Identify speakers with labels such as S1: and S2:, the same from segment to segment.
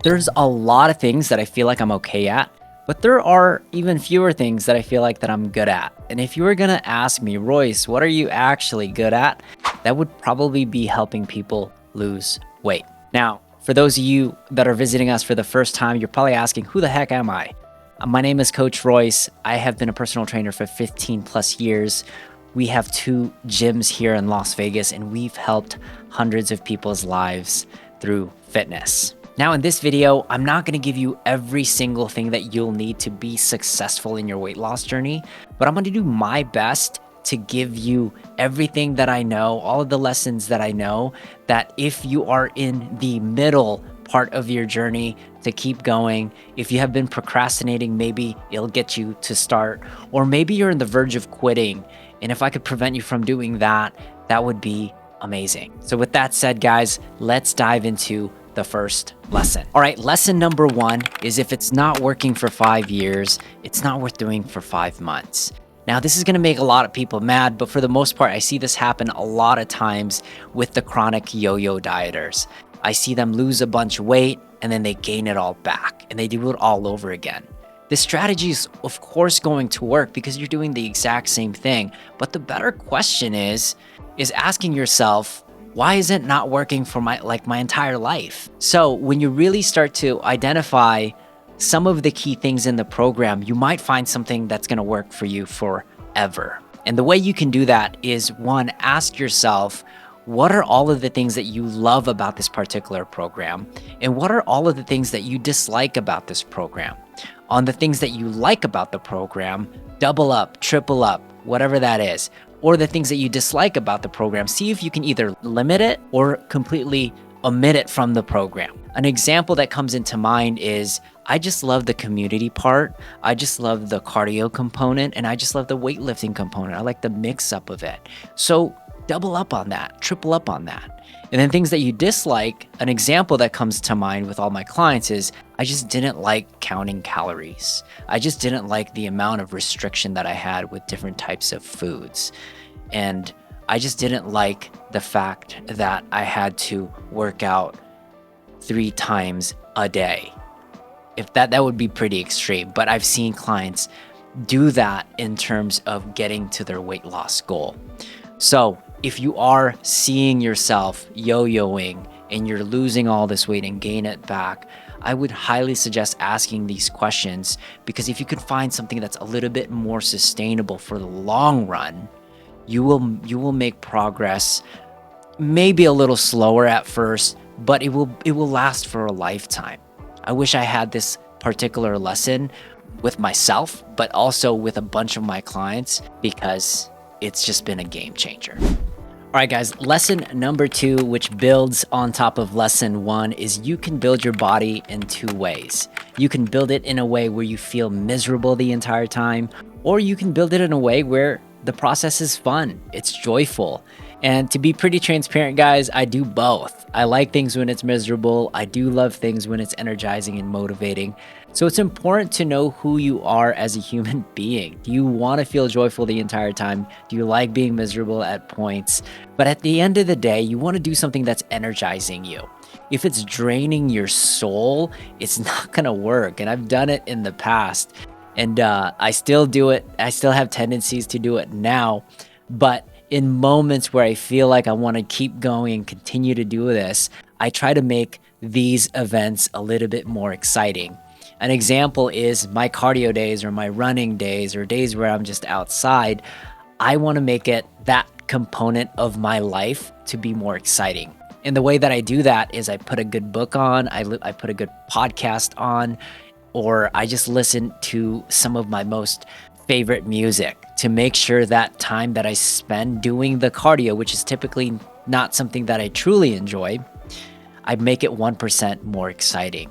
S1: There's a lot of things that I feel like I'm okay at, but there are even fewer things that I feel like that I'm good at. And if you were gonna ask me, Royce, what are you actually good at? That would probably be helping people lose weight. Now, for those of you that are visiting us for the first time, you're probably asking, who the heck am I? My name is Coach Royce. I have been a personal trainer for 15 plus years. We have 2 gyms here in Las Vegas, and we've helped hundreds of people's lives through fitness. Now in this video, I'm not gonna give you every single thing that you'll need to be successful in your weight loss journey, but I'm gonna do my best to give you everything that I know, all of the lessons that I know, that if you are in the middle part of your journey, to keep going. If you have been procrastinating, maybe it'll get you to start, or maybe you're on the verge of quitting. And if I could prevent you from doing that, that would be amazing. So with that said, guys, let's dive into the first lesson. All right, lesson number 1 is if it's not working for 5 years, it's not worth doing for 5 months. Now, this is gonna make a lot of people mad, but for the most part, I see this happen a lot of times with the chronic yo-yo dieters. I see them lose a bunch of weight and then they gain it all back and they do it all over again. This strategy is of course going to work because you're doing the exact same thing. But the better question is asking yourself, why is it not working for my entire life? So when you really start to identify some of the key things in the program, you might find something that's gonna work for you forever. And the way you can do that is 1, ask yourself, what are all of the things that you love about this particular program? And what are all of the things that you dislike about this program? On the things that you like about the program, double up, triple up, whatever that is. Or the things that you dislike about the program, see if you can either limit it or completely omit it from the program. An example that comes into mind is, I just love the community part. I just love the cardio component, and I just love the weightlifting component. I like the mix up of it. So double up on that, triple up on that. And then things that you dislike, an example that comes to mind with all my clients is, I just didn't like counting calories. I just didn't like the amount of restriction that I had with different types of foods. And I just didn't like the fact that I had to work out 3 times a day. If that would be pretty extreme, but I've seen clients do that in terms of getting to their weight loss goal. So if you are seeing yourself yo-yoing and you're losing all this weight and gain it back, I would highly suggest asking these questions, because if you can find something that's a little bit more sustainable for the long run, you will make progress, maybe a little slower at first, but it will last for a lifetime. I wish I had this particular lesson with myself, but also with a bunch of my clients, because it's just been a game changer. All right, guys, lesson number 2, which builds on top of lesson 1, is you can build your body in 2 ways. You can build it in a way where you feel miserable the entire time, or you can build it in a way where the process is fun, it's joyful. And to be pretty transparent, guys, I do both. I like things when it's miserable. I do love things when it's energizing and motivating. So it's important to know who you are as a human being. Do you want to feel joyful the entire time? Do you like being miserable at points? But at the end of the day, you want to do something that's energizing you. If it's draining your soul, it's not going to work. And I've done it in the past. And I still do it. I still have tendencies to do it now. But in moments where I feel like I want to keep going and continue to do this, I try to make these events a little bit more exciting. An example is my cardio days or my running days or days where I'm just outside. I want to make it that component of my life to be more exciting. And the way that I do that is I put a good book on, I put a good podcast on, or I just listen to some of my most favorite music to make sure that time that I spend doing the cardio, which is typically not something that I truly enjoy, I make it 1% more exciting.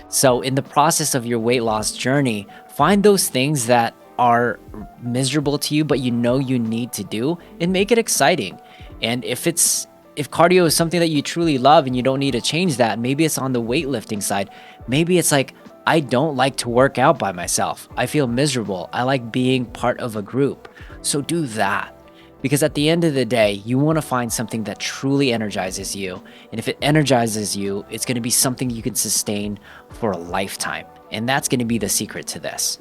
S1: So in the process of your weight loss journey, find those things that are miserable to you, but you know you need to do, and make it exciting. And if cardio is something that you truly love and you don't need to change that, maybe it's on the weightlifting side. Maybe it's like, I don't like to work out by myself. I feel miserable. I like being part of a group. So do that. Because at the end of the day, you want to find something that truly energizes you. And if it energizes you, it's going to be something you can sustain for a lifetime. And that's going to be the secret to this.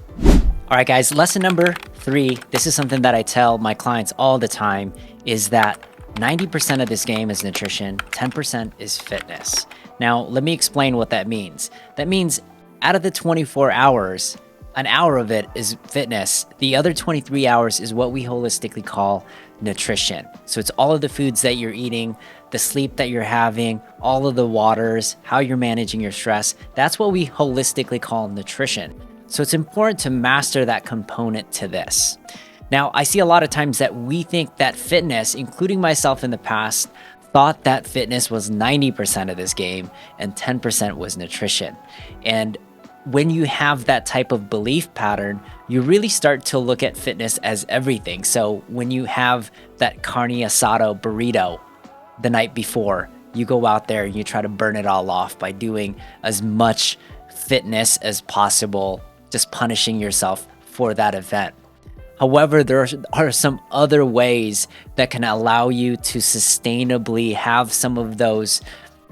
S1: All right, guys, lesson number 3. This is something that I tell my clients all the time, is that 90% of this game is nutrition, 10% is fitness. Now, let me explain what that means. That means out of the 24 hours, an hour of it is fitness. The other 23 hours is what we holistically call nutrition. So it's all of the foods that you're eating, the sleep that you're having, all of the waters, how you're managing your stress. That's what we holistically call nutrition. So it's important to master that component to this. Now, I see a lot of times that we think that fitness, including myself in the past, thought that fitness was 90% of this game and 10% was nutrition. And when you have that type of belief pattern, you really start to look at fitness as everything. So when you have that carne asada burrito the night before, you go out there and you try to burn it all off by doing as much fitness as possible, just punishing yourself for that event. However, there are some other ways that can allow you to sustainably have some of those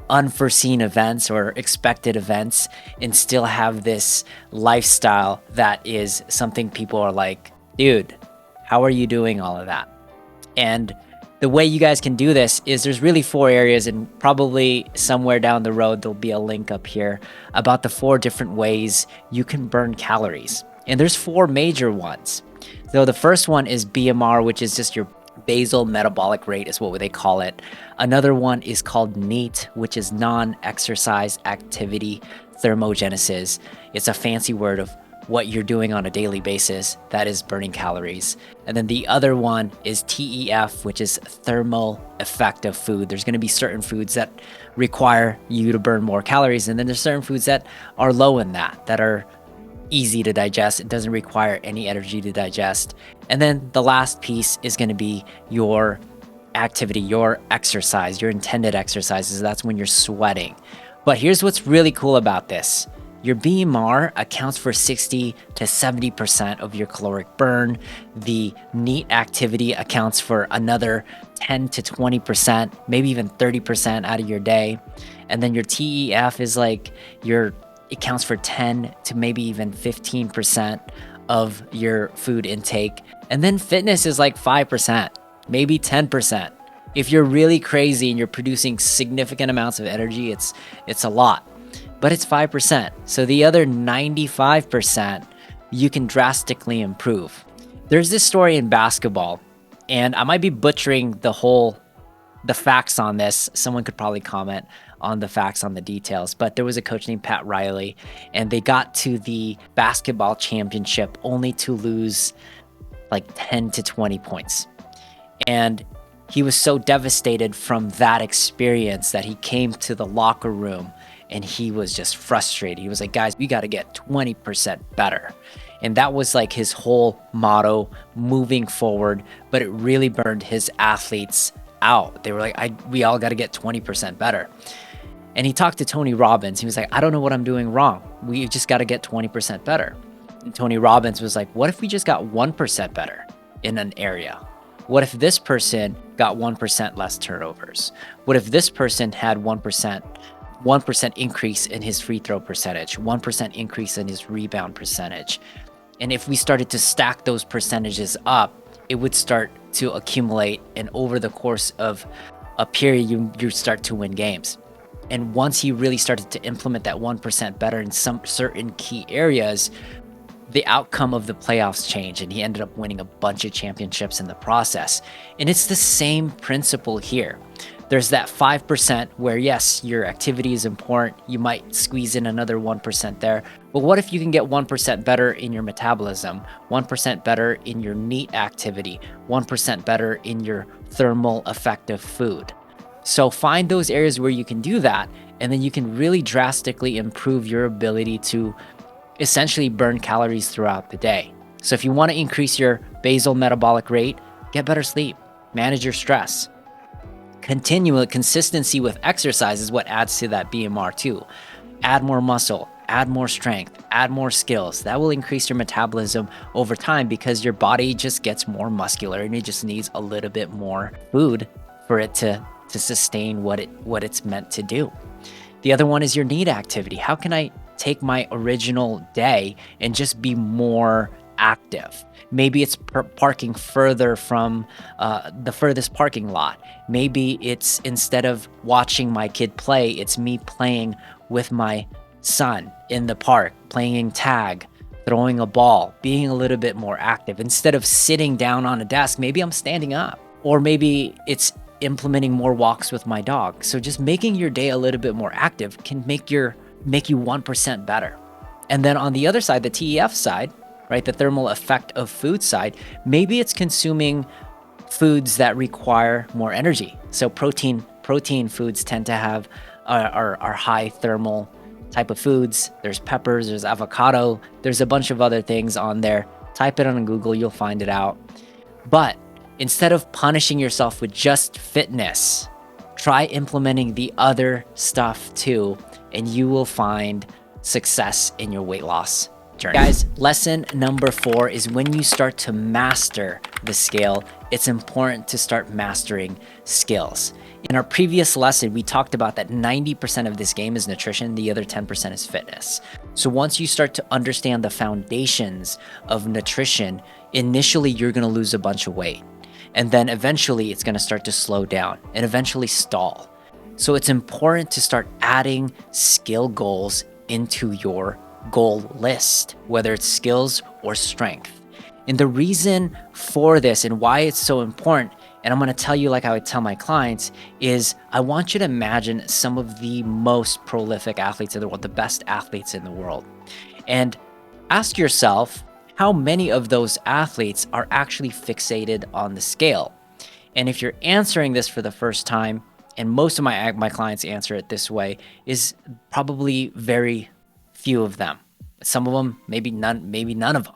S1: unforeseen events or expected events and still have this lifestyle that is something people are like, dude, how are you doing all of that? And the way you guys can do this is there's really 4 areas, and probably somewhere down the road there'll be a link up here about the 4 different ways you can burn calories. And there's 4 major ones. So the first one is BMR, which is just your basal metabolic rate is what they call it. Another one is called NEAT, which is non-exercise activity thermogenesis. It's a fancy word of what you're doing on a daily basis that is burning calories. And then the other one is TEF, which is thermal effect of food. There's going to be certain foods that require you to burn more calories, and then there's certain foods that are low in that are easy to digest. It doesn't require any energy to digest. And then the last piece is going to be your activity, your exercise, your intended exercises. That's when you're sweating. But here's what's really cool about this. Your BMR accounts for 60 to 70% of your caloric burn. The NEAT activity accounts for another 10 to 20%, maybe even 30% out of your day. And then your TEF is like it counts for 10 to maybe even 15% of your food intake. And then fitness is like 5%, maybe 10%. If you're really crazy and you're producing significant amounts of energy, it's a lot, but it's 5%. So the other 95%, you can drastically improve. There's this story in basketball, and I might be butchering the facts on this. Someone could probably comment on the facts on the details, but there was a coach named Pat Riley, and they got to the basketball championship only to lose like 10 to 20 points. And he was so devastated from that experience that he came to the locker room and he was just frustrated. He was like, guys, we got to get 20% better. And that was like his whole motto moving forward, but it really burned his athletes out. They were like, we all got to get 20% better. And he talked to Tony Robbins. He was like, I don't know what I'm doing wrong. We just got to get 20% better. And Tony Robbins was like, what if we just got 1% better in an area? What if this person got 1% less turnovers? What if this person had 1% increase in his free throw percentage, 1% increase in his rebound percentage? And if we started to stack those percentages up, it would start to accumulate. And over the course of a period, you start to win games. And once he really started to implement that 1% better in some certain key areas, the outcome of the playoffs changed, and he ended up winning a bunch of championships in the process. And it's the same principle here. There's that 5% where, yes, your activity is important. You might squeeze in another 1% there. But what if you can get 1% better in your metabolism, 1% better in your NEAT activity, 1% better in your thermal effect of food? So find those areas where you can do that, and then you can really drastically improve your ability to essentially burn calories throughout the day. So if you want to increase your basal metabolic rate, get better sleep, manage your stress. Consistency with exercise is what adds to that BMR too. Add more muscle, add more strength, add more skills. That will increase your metabolism over time because your body just gets more muscular and it just needs a little bit more food for it to sustain what it's meant to do. The other one is your need activity. How can I take my original day and just be more active? Maybe it's parking further from the furthest parking lot. Maybe it's, instead of watching my kid play, it's me playing with my son in the park, playing tag, throwing a ball, being a little bit more active. Instead of sitting down on a desk, maybe I'm standing up. Or maybe it's implementing more walks with my dog. So just making your day a little bit more active can make you 1% better. And then on the other side, the TEF side, right, the thermal effect of food side, maybe it's consuming foods that require more energy. So protein foods tend to have are high thermal type of foods. There's peppers, there's avocado, there's a bunch of other things on there. Type it on Google, you'll find it out. But instead of punishing yourself with just fitness, try implementing the other stuff too, and you will find success in your weight loss journey. Guys, lesson number 4 is when you start to master the scale, it's important to start mastering skills. In our previous lesson, we talked about that 90% of this game is nutrition, the other 10% is fitness. So once you start to understand the foundations of nutrition, initially you're gonna lose a bunch of weight. And then eventually it's gonna start to slow down and eventually stall. So it's important to start adding skill goals into your goal list, whether it's skills or strength. And the reason for this and why it's so important, and I'm going to tell you like I would tell my clients, is I want you to imagine some of the most prolific athletes in the world, the best athletes in the world. And ask yourself, how many of those athletes are actually fixated on the scale? And if you're answering this for the first time, and most of my clients answer it this way, is probably very few of them. Some of them, maybe none of them.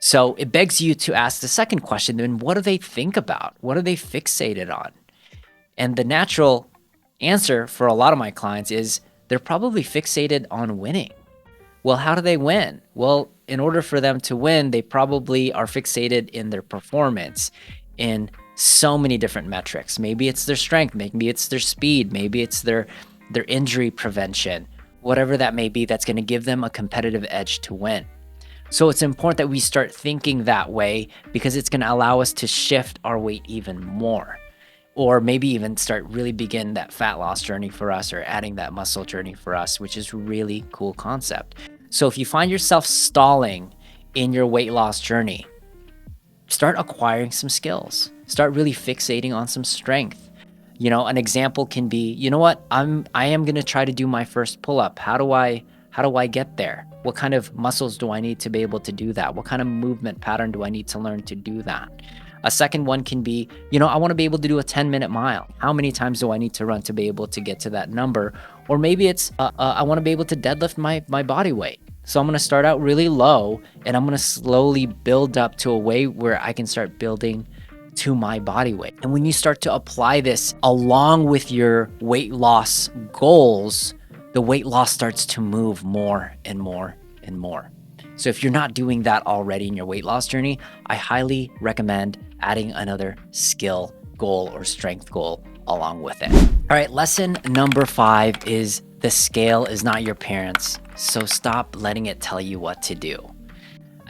S1: So it begs you to ask the second question, then what do they think about? What are they fixated on? And the natural answer for a lot of my clients is they're probably fixated on winning. Well, how do they win? Well, in order for them to win, they probably are fixated in their performance in so many different metrics. Maybe it's their strength, maybe it's their speed, maybe it's their injury prevention, whatever that may be, that's going to give them a competitive edge to win. So it's important that we start thinking that way because it's going to allow us to shift our weight even more, or maybe even start really begin that fat loss journey for us, or adding that muscle journey for us, which is a really cool concept. So if you find yourself stalling in your weight loss journey, start acquiring some skills, start really fixating on some strength. You know, an example can be, you know what, I am going to try to do my first pull-up. How do I get there? What kind of muscles do I need to be able to do that? What kind of movement pattern do I need to learn to do that? A second one can be, you know, I want to be able to do a 10-minute mile. How many times do I need to run to be able to get to that number? Or maybe it's, I want to be able to deadlift my body weight. So I'm going to start out really low and I'm going to slowly build up to a way where I can start building to my body weight. And when you start to apply this along with your weight loss goals, the weight loss starts to move more and more and more. So if you're not doing that already in your weight loss journey, I highly recommend adding another skill goal or strength goal along with it. All right, lesson number 5 is the scale is not your parents, so stop letting it tell you what to do.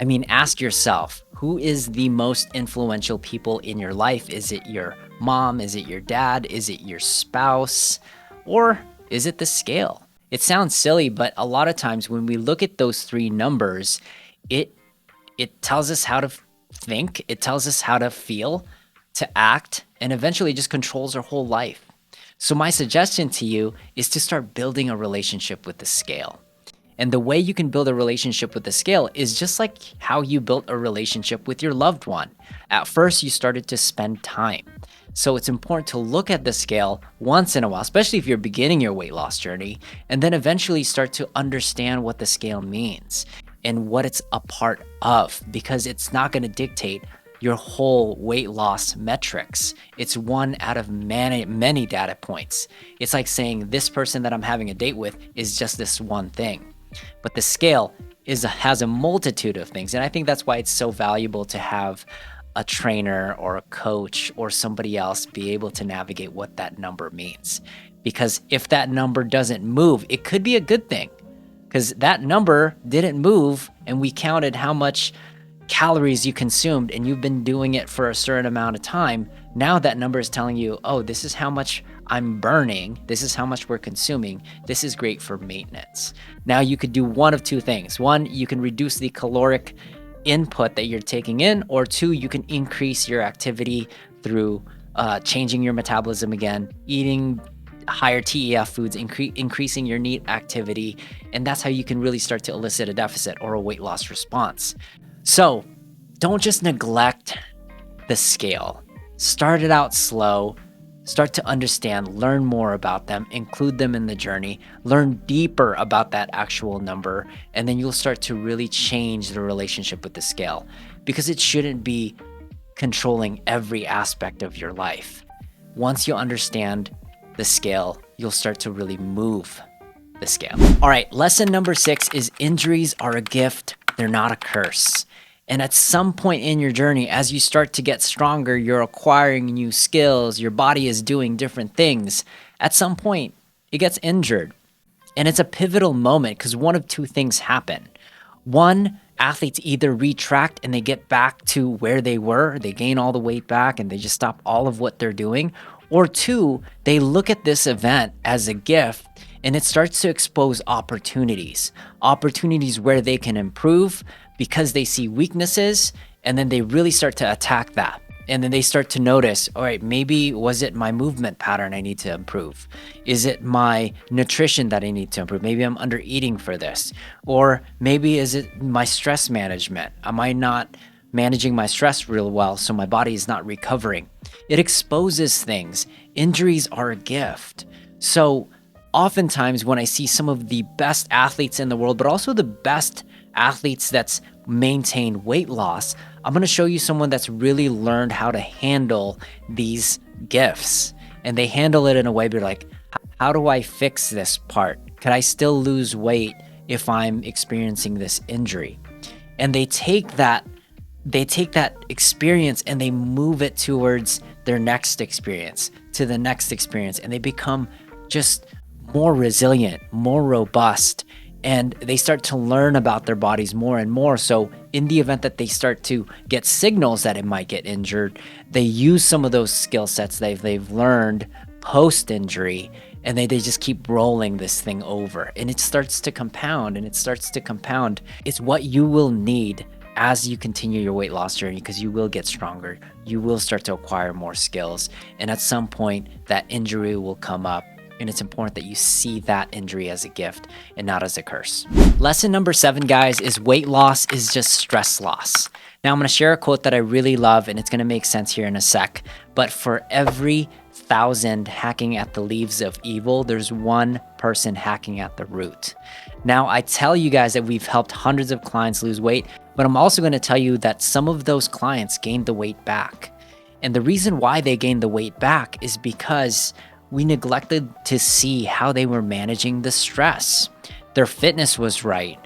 S1: I mean, ask yourself, who is the most influential people in your life? Is it your mom? Is it your dad? Is it your spouse? Or is it the scale? It sounds silly, but a lot of times when we look at those 3 numbers, it tells us how to think, it tells us how to feel, to act, and eventually just controls our whole life. So my suggestion to you is to start building a relationship with the scale. And the way you can build a relationship with the scale is just like how you built a relationship with your loved one. At first, you started to spend time. So it's important to look at the scale once in a while, especially if you're beginning your weight loss journey, and then eventually start to understand what the scale means and what it's a part of, because it's not going to dictate your whole weight loss metrics. It's one out of many data points. It's like saying this person that I'm having a date with is just this one thing. But the scale has a multitude of things. And I think that's why it's so valuable to have a trainer or a coach or somebody else be able to navigate what that number means. Because if that number doesn't move, it could be a good thing, because that number didn't move and we counted how much calories you consumed and you've been doing it for a certain amount of time. Now that number is telling you, oh, this is how much I'm burning. This is how much we're consuming. This is great for maintenance. Now you could do one of two things. One, you can reduce the caloric input that you're taking in, or two, you can increase your activity through changing your metabolism again, eating higher TEF foods, increasing your NEAT activity, and that's how you can really start to elicit a deficit or a weight loss response. So don't just neglect the scale. Start it out slow. Start to understand, learn more about them, include them in the journey, learn deeper about that actual number, and then you'll start to really change the relationship with the scale, because it shouldn't be controlling every aspect of your life. Once you understand the scale, you'll start to really move the scale. All right, lesson number 6 is injuries are a gift, they're not a curse. And at some point in your journey, as you start to get stronger, you're acquiring new skills, your body is doing different things. At some point, it gets injured. And it's a pivotal moment because one of two things happen. One, athletes either retract and they get back to where they were, they gain all the weight back and they just stop all of what they're doing. Or two, they look at this event as a gift and it starts to expose opportunities where they can improve, because they see weaknesses and then they really start to attack that. And then they start to notice, all right, maybe was it my movement pattern I need to improve? Is it my nutrition that I need to improve? Maybe I'm under eating for this. Or maybe is it my stress management? Am I not managing my stress real well so my body is not recovering? It exposes things. Injuries are a gift. So oftentimes when I see some of the best athletes in the world, but also the best athletes that's maintained weight loss, I'm going to show you someone that's really learned how to handle these gifts. And they handle it in a way where like, how do I fix this part? Can I still lose weight if I'm experiencing this injury? And they take that experience and they move it towards their next experience, to the next experience, and they become just more resilient, more robust, and they start to learn about their bodies more and more. So in the event that they start to get signals that it might get injured, they use some of those skill sets they've learned post-injury, and they just keep rolling this thing over. And it starts to compound, and it starts to compound. It's what you will need as you continue your weight loss journey, because you will get stronger. You will start to acquire more skills. And at some point, that injury will come up. And it's important that you see that injury as a gift and not as a curse. Lesson number 7, guys, is weight loss is just stress loss. Now I'm going to share a quote that I really love, and it's going to make sense here in a sec. But for every 1,000 hacking at the leaves of evil, there's one person hacking at the root. Now I tell you guys that we've helped hundreds of clients lose weight, but I'm also going to tell you that some of those clients gained the weight back. And the reason why they gained the weight back is because we neglected to see how they were managing the stress. Their fitness was right.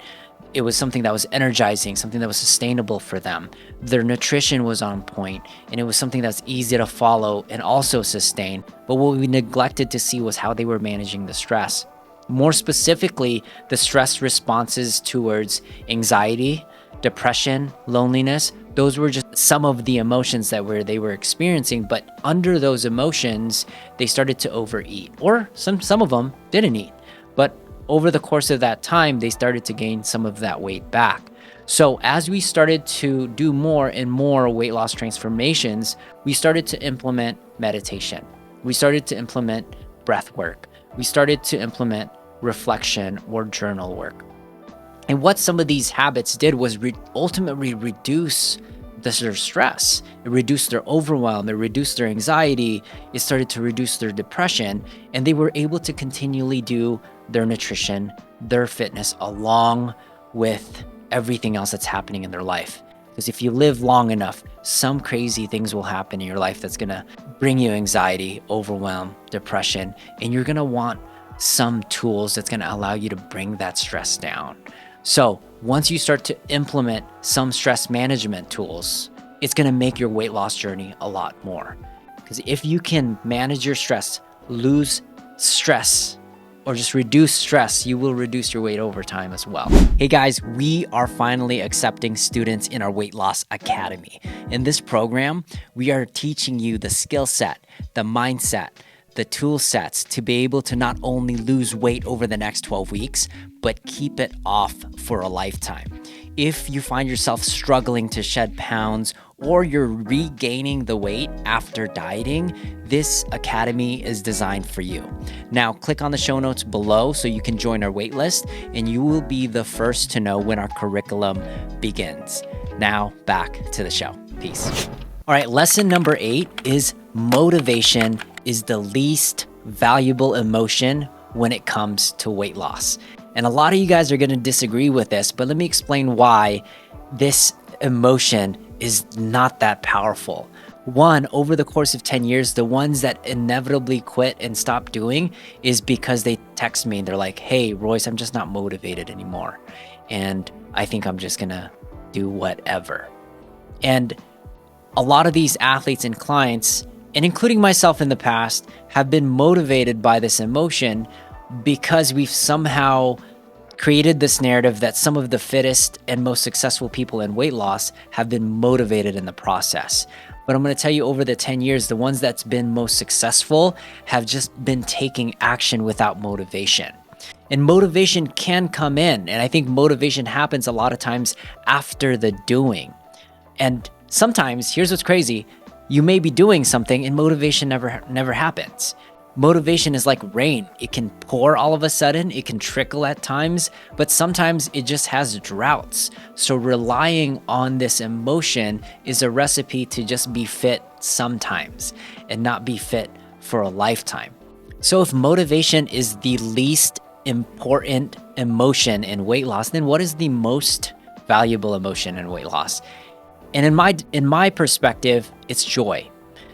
S1: It was something that was energizing, something that was sustainable for them. Their nutrition was on point, and it was something that's easy to follow and also sustain. But what we neglected to see was how they were managing the stress. More specifically, the stress responses towards anxiety, depression, loneliness. Those were just some of the emotions that they were experiencing, but under those emotions, they started to overeat, or some of them didn't eat. But over the course of that time, they started to gain some of that weight back. So as we started to do more and more weight loss transformations, we started to implement meditation. We started to implement breath work. We started to implement reflection or journal work. And what some of these habits did was ultimately reduce their stress. It reduced their overwhelm. It reduced their anxiety. It started to reduce their depression. And they were able to continually do their nutrition, their fitness, along with everything else that's happening in their life. Because if you live long enough, some crazy things will happen in your life that's going to bring you anxiety, overwhelm, depression, and you're going to want some tools that's going to allow you to bring that stress down. So once you start to implement some stress management tools, it's going to make your weight loss journey a lot more. Because if you can manage your stress, lose stress, or just reduce stress, you will reduce your weight over time as well. Hey guys, we are finally accepting students in our Weight Loss Academy. In this program, we are teaching you the skill set, the mindset, the tool sets to be able to not only lose weight over the next 12 weeks, but keep it off for a lifetime. If you find yourself struggling to shed pounds or you're regaining the weight after dieting, this academy is designed for you. Now, click on the show notes below so you can join our wait list and you will be the first to know when our curriculum begins. Now, back to the show. Peace. All right, lesson number 8 is motivation is the least valuable emotion when it comes to weight loss. And a lot of you guys are going to disagree with this, but let me explain why this emotion is not that powerful. One, over the course of 10 years, the ones that inevitably quit and stop doing is because they text me and they're like, hey, Royce, I'm just not motivated anymore. And I think I'm just going to do whatever. And a lot of these athletes and clients, and including myself in the past, have been motivated by this emotion because we've somehow created this narrative that some of the fittest and most successful people in weight loss have been motivated in the process. But I'm going to tell you, over the 10 years, the ones that's been most successful have just been taking action without motivation. And motivation can come in. And I think motivation happens a lot of times after the doing. And sometimes, here's what's crazy, you may be doing something and motivation never happens. Motivation is like rain. It can pour all of a sudden, it can trickle at times, but sometimes it just has droughts. So relying on this emotion is a recipe to just be fit sometimes and not be fit for a lifetime. So if motivation is the least important emotion in weight loss, then what is the most valuable emotion in weight loss? And in my perspective, it's joy.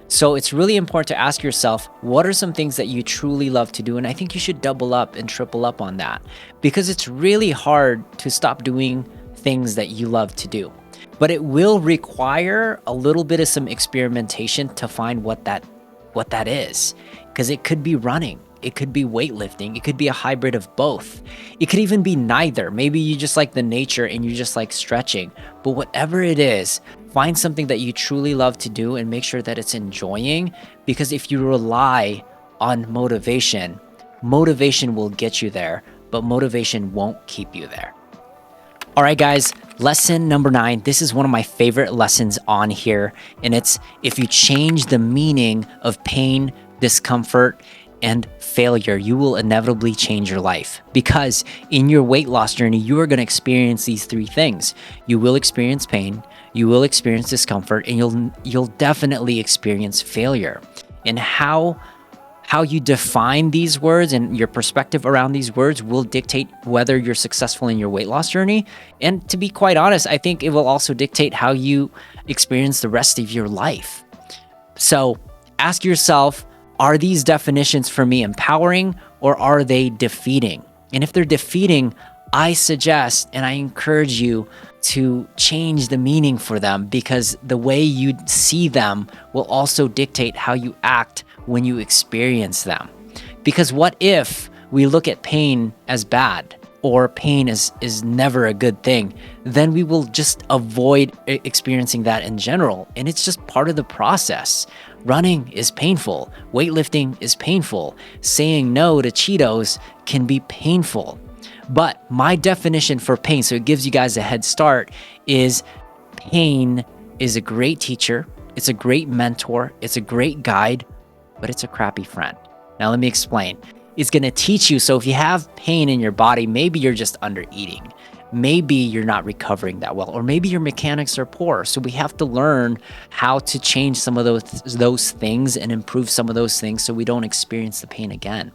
S1: So it's really important to ask yourself, what are some things that you truly love to do? And I think you should double up and triple up on that, because it's really hard to stop doing things that you love to do. But it will require a little bit of some experimentation to find what that is, because it could be running. It could be weightlifting. It could be a hybrid of both. It could even be neither. Maybe you just like the nature and you just like stretching. But whatever it is, find something that you truly love to do and make sure that it's enjoying. Because if you rely on motivation, motivation will get you there, but motivation won't keep you there. All right, guys, lesson number 9. This is one of my favorite lessons on here. And it's, if you change the meaning of pain, discomfort, and failure, you will inevitably change your life. Because in your weight loss journey, you are going to experience these 3 things. You will experience pain, you will experience discomfort, and you'll definitely experience failure. And how you define these words and your perspective around these words will dictate whether you're successful in your weight loss journey. And to be quite honest, I think it will also dictate how you experience the rest of your life. So ask yourself, are these definitions for me empowering or are they defeating? And if they're defeating, I suggest and I encourage you to change the meaning for them, because the way you see them will also dictate how you act when you experience them. Because what if we look at pain as bad, or pain is never a good thing? Then we will just avoid experiencing that in general. And it's just part of the process. Running is painful. Weightlifting is painful. Saying no to Cheetos can be painful. But my definition for pain, so it gives you guys a head start, is pain is a great teacher. It's a great mentor. It's a great guide, but it's a crappy friend. Now let me explain. It's going to teach you. So if you have pain in your body, maybe you're just under eating. Maybe you're not recovering that well, or maybe your mechanics are poor. So we have to learn how to change some of those things and improve some of those things so we don't experience the pain again.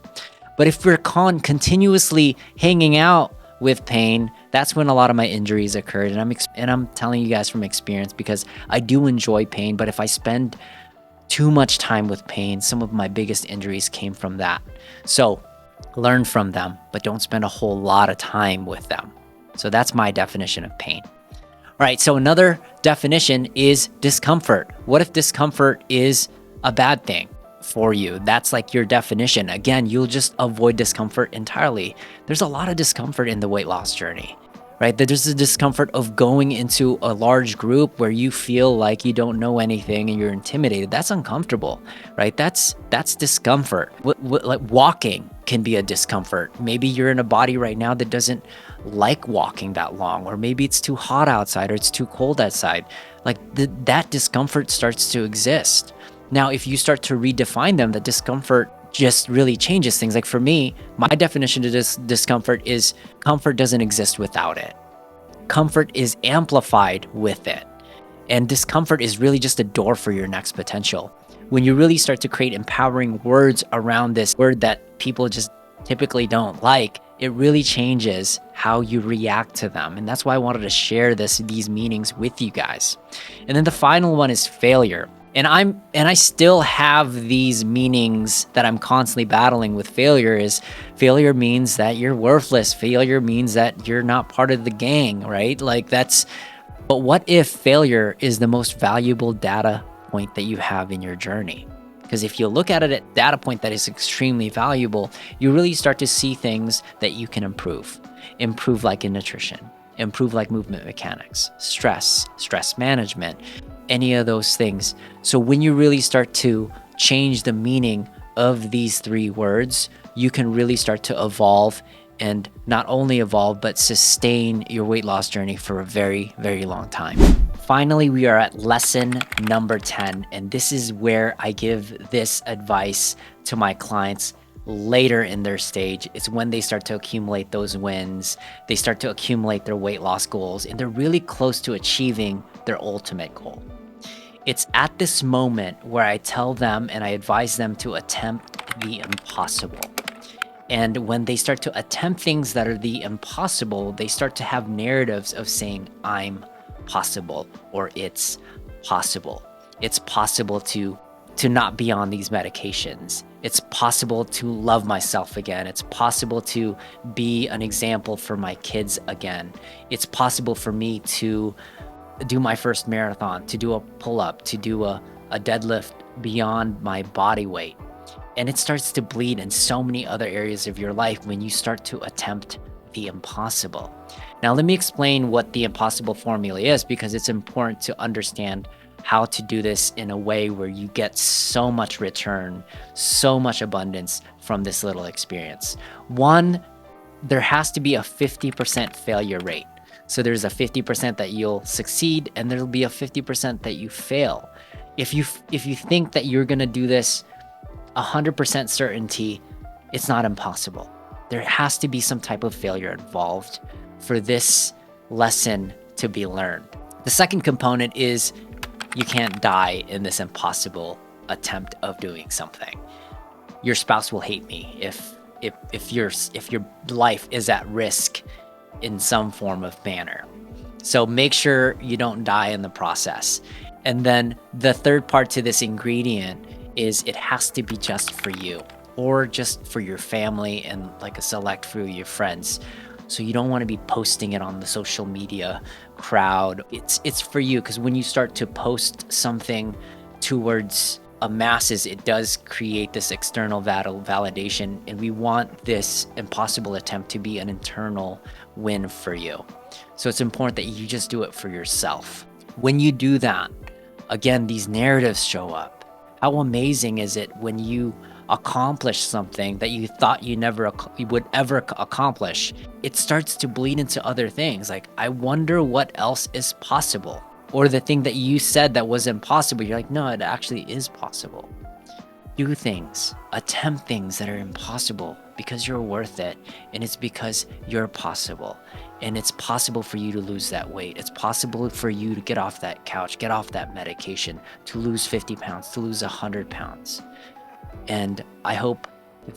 S1: But if we're continuously hanging out with pain, that's when a lot of my injuries occurred. And I'm telling you guys from experience, because I do enjoy pain, but if I spend too much time with pain, some of my biggest injuries came from that. So Learn from them, but don't spend a whole lot of time with them. So that's my definition of pain. All right, so another definition is discomfort. What if discomfort is a bad thing for you? That's like your definition. Again, you'll just avoid discomfort entirely. There's a lot of discomfort in the weight loss journey, right? There's the discomfort of going into a large group where you feel like you don't know anything and you're intimidated. That's uncomfortable, right? That's discomfort. Like walking can be a discomfort. Maybe you're in a body right now that doesn't like walking that long, or maybe it's too hot outside or it's too cold outside. Like that discomfort starts to exist. Now, if you start to redefine them, the discomfort just really changes things. Like for me, my definition of discomfort is comfort doesn't exist without it. Comfort is amplified with it. And discomfort is really just a door for your next potential. When you really start to create empowering words around this word that people just typically don't like, it really changes how you react to them. And that's why I wanted to share these meanings with you guys. And then the final one is failure. And I still have these meanings that I'm constantly battling with. Failure means that you're worthless. Failure means that you're not part of the gang, right? But what if failure is the most valuable data point that you have in your journey? Because if you look at it at data point that is extremely valuable, you really start to see things that you can improve. Improve like in nutrition, improve like movement mechanics, stress management, any of those things. So when you really start to change the meaning of these three words, you can really start to evolve, and not only evolve, but sustain your weight loss journey for a very, very long time. Finally, we are at lesson number 10, and this is where I give this advice to my clients later in their stage. It's when they start to accumulate those wins, they start to accumulate their weight loss goals, and they're really close to achieving their ultimate goal. It's at this moment where I tell them and I advise them to attempt the impossible. And when they start to attempt things that are the impossible, they start to have narratives of saying, I'm possible, or it's possible. It's possible to not be on these medications. It's possible to love myself again. It's possible to be an example for my kids again. It's possible for me to do my first marathon, to do a pull-up, to do a deadlift beyond my body weight. And it starts to bleed in so many other areas of your life when you start to attempt the impossible. Now, let me explain what the impossible formula is, because it's important to understand how to do this in a way where you get so much return, so much abundance from this little experience. One, there has to be a 50% failure rate. So there's a 50% that you'll succeed, and there'll be a 50% that you fail. If you think that you're gonna do this 100% certainty, it's not impossible. There has to be some type of failure involved for this lesson to be learned. The second component is you can't die in this impossible attempt of doing something. Your spouse will hate me if your life is at risk in some form of manner. So make sure you don't die in the process. And then the third part to this ingredient is it has to be just for you, or just for your family and like a select few of your friends. So you don't want to be posting it on the social media crowd. It's for you, because when you start to post something towards a masses, it does create this external validation, and we want this impossible attempt to be an internal win for you. So it's important that you just do it for yourself. When you do that, again, these narratives show up. How amazing is it when you accomplish something that you thought you would ever accomplish? It starts to bleed into other things. Like, I wonder what else is possible. Or the thing that you said that was impossible, you're like, no, it actually is possible. Do things, attempt things that are impossible, because you're worth it, and it's because you're possible. And it's possible for you to lose that weight. It's possible for you to get off that couch, get off that medication, to lose 50 pounds, to lose 100 pounds. And I hope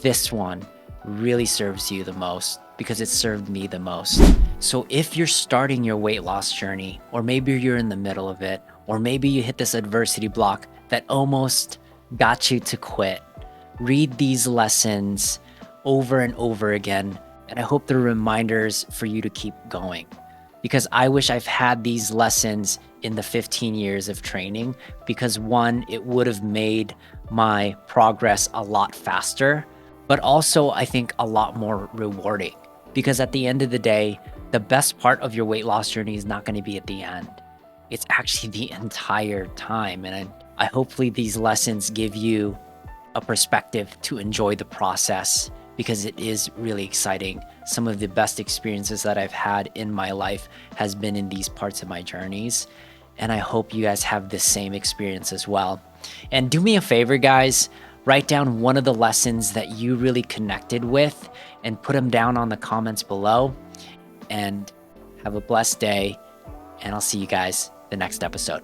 S1: this one really serves you the most, because it served me the most. So if you're starting your weight loss journey, or maybe you're in the middle of it, or maybe you hit this adversity block that almost got you to quit, read these lessons over and over again. And I hope they're reminders for you to keep going, because I wish I've had these lessons in the 15 years of training, because one, it would have made my progress a lot faster, but also I think a lot more rewarding, because at the end of the day, the best part of your weight loss journey is not going to be at the end. It's actually the entire time. And I hopefully these lessons give you a perspective to enjoy the process, because it is really exciting. Some of the best experiences that I've had in my life has been in these parts of my journeys. And I hope you guys have the same experience as well. And do me a favor, guys, write down one of the lessons that you really connected with and put them down on the comments below. And have a blessed day. And I'll see you guys the next episode.